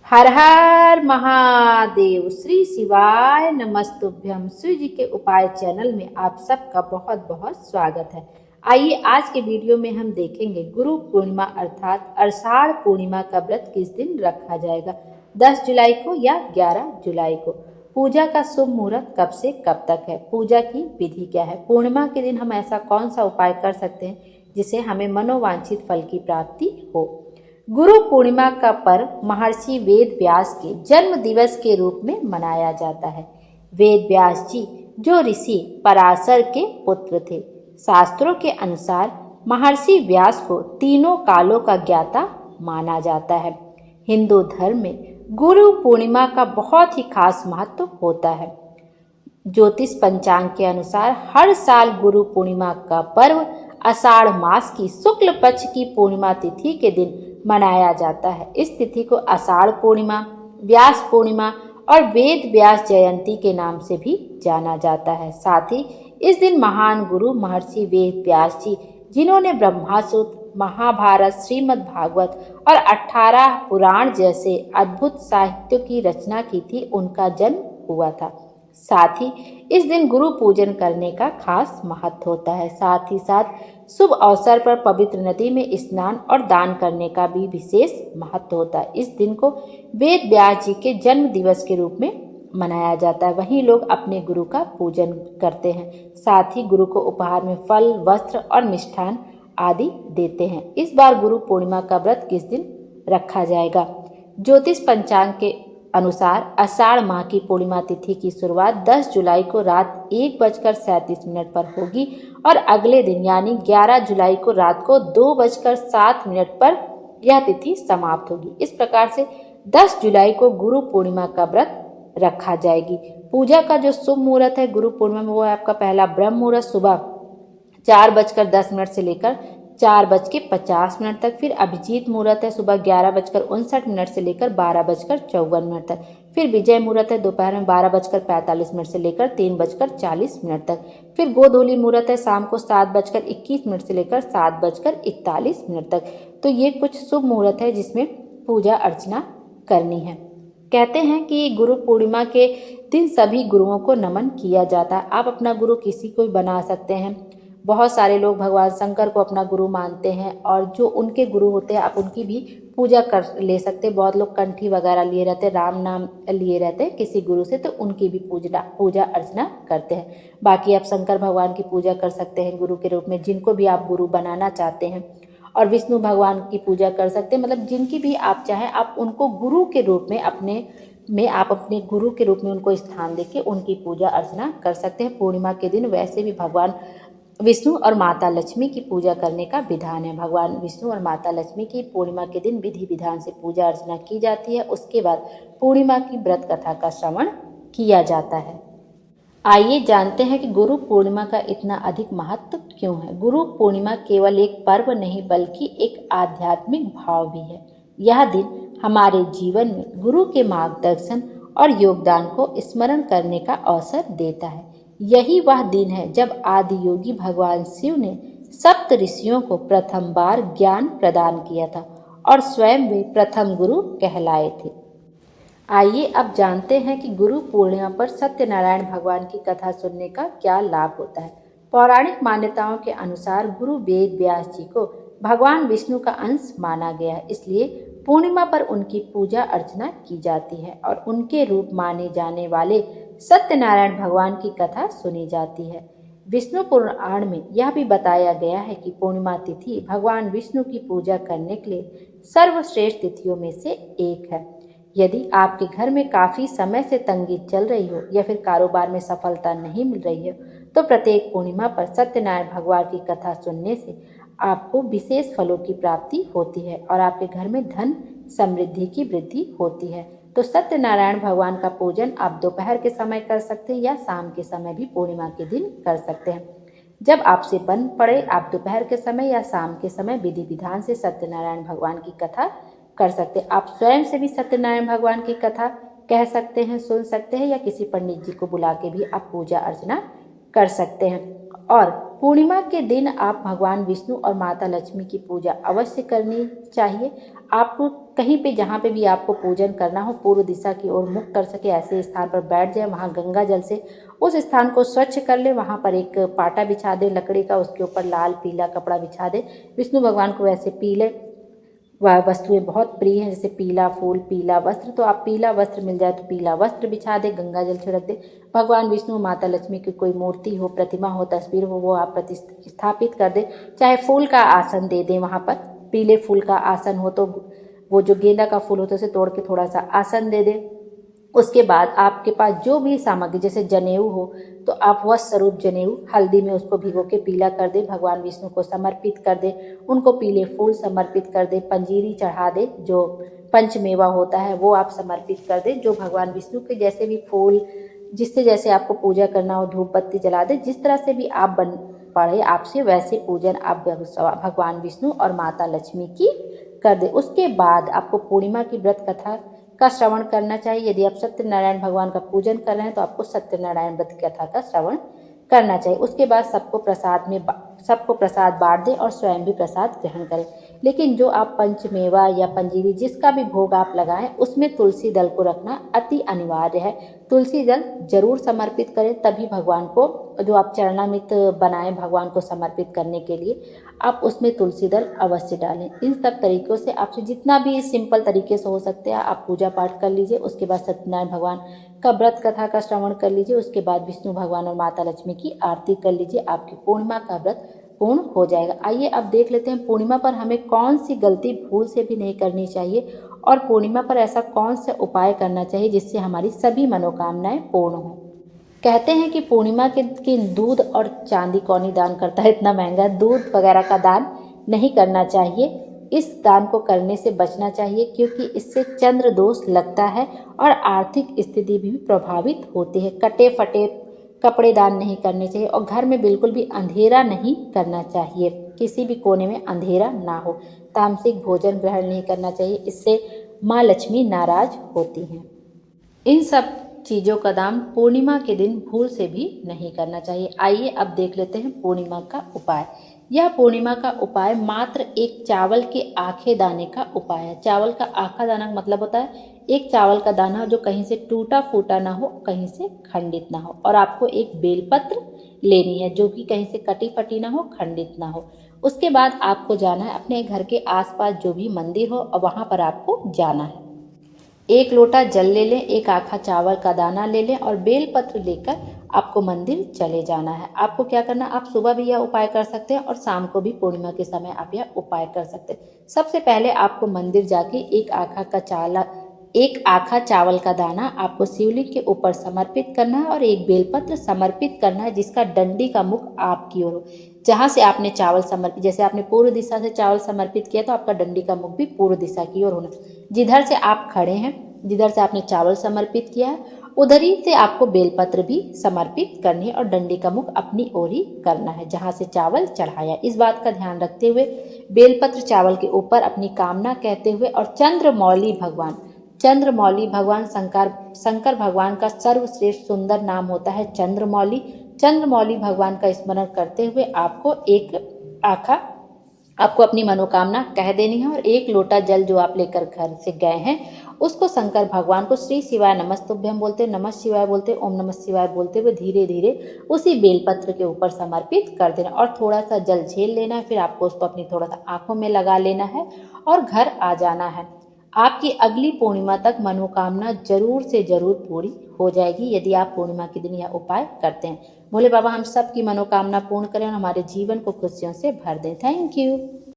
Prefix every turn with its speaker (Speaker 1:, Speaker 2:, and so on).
Speaker 1: हर हर महादेव। श्री शिवाय नमस्तुभ्यम। शिव जी के उपाय चैनल में आप सबका बहुत बहुत स्वागत है। आइए आज के वीडियो में हम देखेंगे गुरु पूर्णिमा अर्थात आषाढ़ पूर्णिमा का व्रत किस दिन रखा जाएगा, 10 जुलाई को या 11 जुलाई को। पूजा का शुभ मुहूर्त कब से कब तक है, पूजा की विधि क्या है, पूर्णिमा के दिन हम ऐसा कौन सा उपाय कर सकते हैं जिससे हमें मनोवांछित फल की प्राप्ति हो। गुरु पूर्णिमा का पर्व महर्षि वेद व्यास के जन्म दिवस के रूप में मनाया जाता है। वेद व्यास जी जो ऋषि पराशर के पुत्र थे। शास्त्रों के अनुसार महर्षि व्यास को तीनों कालों का ज्ञाता माना जाता है। हिंदू धर्म में गुरु पूर्णिमा का बहुत ही खास महत्व होता है। ज्योतिष पंचांग के अनुसार हर साल गुरु पूर्णिमा का पर्व आषाढ़ मास की शुक्ल पक्ष की पूर्णिमा तिथि के दिन मनाया जाता है। इस तिथि को आषाढ़ पूर्णिमा, व्यास पूर्णिमा और वेद व्यास जयंती के नाम से भी जाना जाता है। साथ ही इस दिन महान गुरु महर्षि वेद व्यास जी जिन्होंने ब्रह्मसूत्र, महाभारत, श्रीमद् भागवत और 18 पुराण जैसे अद्भुत साहित्य की रचना की थी, उनका जन्म हुआ था। साथ ही इस दिन गुरु पूजन करने का खास महत्व होता है। साथ ही साथ शुभ अवसर पर पवित्र नदी में स्नान और दान करने का भी विशेष महत्व होता है। इस दिन को वेद व्यास जी के जन्म दिवस के रूप में मनाया जाता है। वहीं लोग अपने गुरु का पूजन करते हैं। साथ ही गुरु को उपहार में फल, वस्त्र और मिष्ठान आदि देते हैं। इस बार गुरु पूर्णिमा का व्रत किस दिन रखा जाएगा। ज्योतिष पंचांग के अनुसार आषाढ़ माह की पूर्णिमा तिथि की शुरुआत 10 जुलाई को रात 1:37 पर होगी और अगले दिन यानी 11 जुलाई को रात को 2:07 पर यह तिथि समाप्त होगी। इस प्रकार से 10 जुलाई को गुरु पूर्णिमा का व्रत रखा जाएगी। पूजा का जो शुभ मुहूर्त है गुरु पूर्णिमा में वो है आपका पहला ब्रह्म मुहूर्त सुबह 4:10 से लेकर 4:50 तक। फिर अभिजीत मुहूर्त है सुबह 11:59 से लेकर 12:54 तक। फिर विजय मुहूर्त है दोपहर में 12:45 से लेकर 3:40 तक। फिर गोधूली मुहूर्त है शाम को 7:21 से लेकर 7:41 तक। तो ये कुछ शुभ मुहूर्त है जिसमें पूजा अर्चना करनी है। कहते हैं कि गुरु पूर्णिमा के दिन सभी गुरुओं को नमन किया जाता है। आप अपना गुरु किसी को भी बना सकते हैं। बहुत सारे लोग भगवान शंकर को अपना गुरु मानते हैं और जो उनके गुरु होते हैं आप उनकी भी पूजा कर ले सकते हैं। बहुत लोग कंठी वगैरह लिए रहते हैं, राम नाम लिए रहते हैं किसी गुरु से, तो उनकी भी पूजा अर्चना करते हैं। बाकी आप शंकर भगवान की पूजा कर सकते हैं गुरु के रूप में, जिनको भी आप गुरु बनाना चाहते हैं। और विष्णु भगवान की पूजा कर सकते हैं, मतलब जिनकी भी आप चाहें आप उनको गुरु के रूप में आप अपने गुरु के रूप में उनको स्थान देके उनकी पूजा अर्चना कर सकते हैं। पूर्णिमा के दिन वैसे भी भगवान विष्णु और माता लक्ष्मी की पूजा करने का विधान है। भगवान विष्णु और माता लक्ष्मी की पूर्णिमा के दिन विधि विधान से पूजा अर्चना की जाती है। उसके बाद पूर्णिमा की व्रत कथा का श्रवण किया जाता है। आइए जानते हैं कि गुरु पूर्णिमा का इतना अधिक महत्व क्यों है। गुरु पूर्णिमा केवल एक पर्व नहीं बल्कि एक आध्यात्मिक भाव भी है। यह दिन हमारे जीवन में गुरु के मार्गदर्शन और योगदान को स्मरण करने का अवसर देता है। यही वह दिन है जब आदि योगी भगवान शिव ने सप्त ऋषियों को प्रथम बार ज्ञान प्रदान किया था और स्वयं वे प्रथम गुरु कहलाए थे। आइए अब जानते हैं कि गुरु पूर्णिमा पर सत्यनारायण भगवान की कथा सुनने का क्या लाभ होता है। पौराणिक मान्यताओं के अनुसार गुरु वेद व्यास जी को भगवान विष्णु का अंश माना गया है, इसलिए पूर्णिमा पर उनकी पूजा अर्चना की जाती है और उनके रूप माने जाने वाले सत्यनारायण भगवान की कथा सुनी जाती है। विष्णु पुराण में यह भी बताया गया है कि पूर्णिमा तिथि भगवान विष्णु की पूजा करने के लिए सर्वश्रेष्ठ तिथियों में से एक है। यदि आपके घर में काफ़ी समय से तंगी चल रही हो या फिर कारोबार में सफलता नहीं मिल रही हो, तो प्रत्येक पूर्णिमा पर सत्यनारायण भगवान की कथा सुनने से आपको विशेष फलों की प्राप्ति होती है और आपके घर में धन समृद्धि की वृद्धि होती है। तो सत्यनारायण भगवान का पूजन आप दोपहर के समय कर सकते हैं या शाम के समय भी पूर्णिमा के दिन कर सकते हैं। जब आपसे बन पड़े आप दोपहर के समय या शाम के समय विधि विधान से सत्यनारायण भगवान की कथा कर सकते हैं। आप स्वयं से भी सत्यनारायण भगवान की कथा कह सकते हैं, सुन सकते हैं या किसी पंडित जी को बुला के भी आप पूजा अर्चना कर सकते हैं। और पूर्णिमा के दिन आप भगवान विष्णु और माता लक्ष्मी की पूजा अवश्य करनी चाहिए। आप कहीं पे जहाँ पे भी आपको पूजन करना हो पूर्व दिशा की ओर मुख कर सके ऐसे स्थान पर बैठ जाए, वहाँ गंगा जल से उस स्थान को स्वच्छ कर ले, वहाँ पर एक पाटा बिछा दे लकड़ी का, उसके ऊपर लाल पीला कपड़ा बिछा दे। विष्णु भगवान को वैसे पीले वह वस्तुएं बहुत प्रिय हैं, जैसे पीला फूल, पीला वस्त्र, तो आप पीला वस्त्र मिल जाए तो पीला वस्त्र बिछा दे, गंगा जल छिड़क दे। भगवान विष्णु, माता लक्ष्मी की कोई मूर्ति हो, प्रतिमा हो, तस्वीर हो, वो आप प्रतिस्थापित कर दे। चाहे फूल का आसन दे दें, वहाँ पर पीले फूल का आसन हो तो वो जो गेंदा का फूल होता है उसे तोड़ के थोड़ा सा आसन दे दे। उसके बाद आपके पास जो भी सामग्री, जैसे जनेऊ हो तो आप वह स्वरूप जनेऊ हल्दी में उसको भिगो के पीला कर दे, भगवान विष्णु को समर्पित कर दे, उनको पीले फूल समर्पित कर दे, पंजीरी चढ़ा दे, जो पंचमेवा होता है वो आप समर्पित कर दे। जो भगवान विष्णु के जैसे भी फूल, जिससे जैसे आपको पूजा करना हो, धूप बत्ती जला दे, जिस तरह से भी आप बन पड़े आपसे वैसे पूजन आप भगवान विष्णु और माता लक्ष्मी की कर दे। उसके बाद आपको पूर्णिमा की व्रत कथा का श्रवण करना चाहिए। यदि आप सत्यनारायण भगवान का पूजन कर रहे हैं तो आपको सत्यनारायण व्रत कथा का श्रवण करना चाहिए। उसके बाद सबको प्रसाद बांट दें और स्वयं भी प्रसाद ग्रहण करें। लेकिन जो आप पंचमेवा या पंजीरी जिसका भी भोग आप लगाएं उसमें तुलसी दल को रखना अति अनिवार्य है। तुलसी दल जरूर समर्पित करें, तभी भगवान को जो आप चरणामृत बनाएं भगवान को समर्पित करने के लिए आप उसमें तुलसी दल अवश्य डालें। इन सब तरीक़ों से आपसे जितना भी सिंपल तरीके से हो सकते हैं आप पूजा पाठ कर लीजिए। उसके बाद सत्यनारायण भगवान का व्रत कथा का श्रवण कर लीजिए। उसके बाद विष्णु भगवान और माता लक्ष्मी की आरती कर लीजिए, आपकी पूर्णिमा का व्रत पूर्ण हो जाएगा। आइए अब देख लेते हैं पूर्णिमा पर हमें कौन सी गलती भूल से भी नहीं करनी चाहिए और पूर्णिमा पर ऐसा कौन सा उपाय करना चाहिए जिससे हमारी सभी मनोकामनाएं पूर्ण हों। कहते हैं कि पूर्णिमा के दिन दूध और चांदी कौन ही दान करता है, इतना महंगा दूध वगैरह का दान नहीं करना चाहिए। इस दान को करने से बचना चाहिए क्योंकि इससे चंद्र दोष लगता है और आर्थिक स्थिति भी प्रभावित होती है। कटे फटे कपड़े दान नहीं करने चाहिए और घर में बिल्कुल भी अंधेरा नहीं करना चाहिए, किसी भी कोने में अंधेरा ना हो। तामसिक भोजन ग्रहण नहीं करना चाहिए, इससे माँ लक्ष्मी नाराज होती हैं। इन सब चीज़ों का दान पूर्णिमा के दिन भूल से भी नहीं करना चाहिए। आइए अब देख लेते हैं पूर्णिमा का उपाय। यह पूर्णिमा का उपाय मात्र एक चावल के आखे दाने का उपाय है। चावल का आखा दाना मतलब होता है एक चावल का दाना जो कहीं से टूटा फूटा ना हो, कहीं से खंडित ना हो, और आपको एक बेलपत्र लेनी है जो कि कहीं से कटी फटी ना हो, खंडित ना हो। उसके बाद आपको जाना है अपने घर के आसपास जो भी मंदिर हो और वहाँ पर आपको जाना है। एक लोटा जल ले लें, एक आखा चावल का दाना ले लें और बेलपत्र लेकर आपको मंदिर चले जाना है। आपको क्या करना, आप सुबह भी यह उपाय कर सकते हैं और शाम को भी पूर्णिमा के समय आप यह उपाय कर सकते हैं। सबसे पहले आपको मंदिर जाके एक आखा चावल का दाना आपको शिवलिंग के ऊपर समर्पित करना है और एक बेलपत्र समर्पित करना है जिसका डंडी का मुख आपकी ओर हो। जहाँ से आपने चावल समर्पित, जैसे आपने पूर्व दिशा से चावल समर्पित किया तो आपका डंडी का मुख भी पूर्व दिशा की ओर होना। जिधर से आप खड़े हैं, जिधर से आपने चावल समर्पित किया है उधर ही से आपको बेलपत्र भी समर्पित करनी है और डंडी का मुख अपनी ओर ही करना है जहाँ से चावल चढ़ाया। इस बात का ध्यान रखते हुए बेलपत्र चावल के ऊपर अपनी कामना कहते हुए और चंद्रमौली भगवान शंकर भगवान का सर्वश्रेष्ठ सुंदर नाम होता है चंद्रमौली। चंद्रमौली भगवान का स्मरण करते हुए आपको आपको अपनी मनोकामना कह देनी है और एक लोटा जल जो आप लेकर घर से गए हैं उसको शंकर भगवान को श्री शिवाय नमस्तुभ्यम बोलते, नमः शिवाय बोलते, ओम नमः शिवाय बोलते हुए धीरे धीरे उसी बेलपत्र के ऊपर समर्पित कर देना और थोड़ा सा जल झेल लेना है। फिर आपको उसको अपनी थोड़ा सा आंखों में लगा लेना है और घर आ जाना है। आपकी अगली पूर्णिमा तक मनोकामना जरूर से जरूर पूरी हो जाएगी यदि आप पूर्णिमा के दिन यह उपाय करते हैं। भोले बाबा हम सबकी मनोकामना पूर्ण करें और हमारे जीवन को खुशियों से भर दें। Thank you.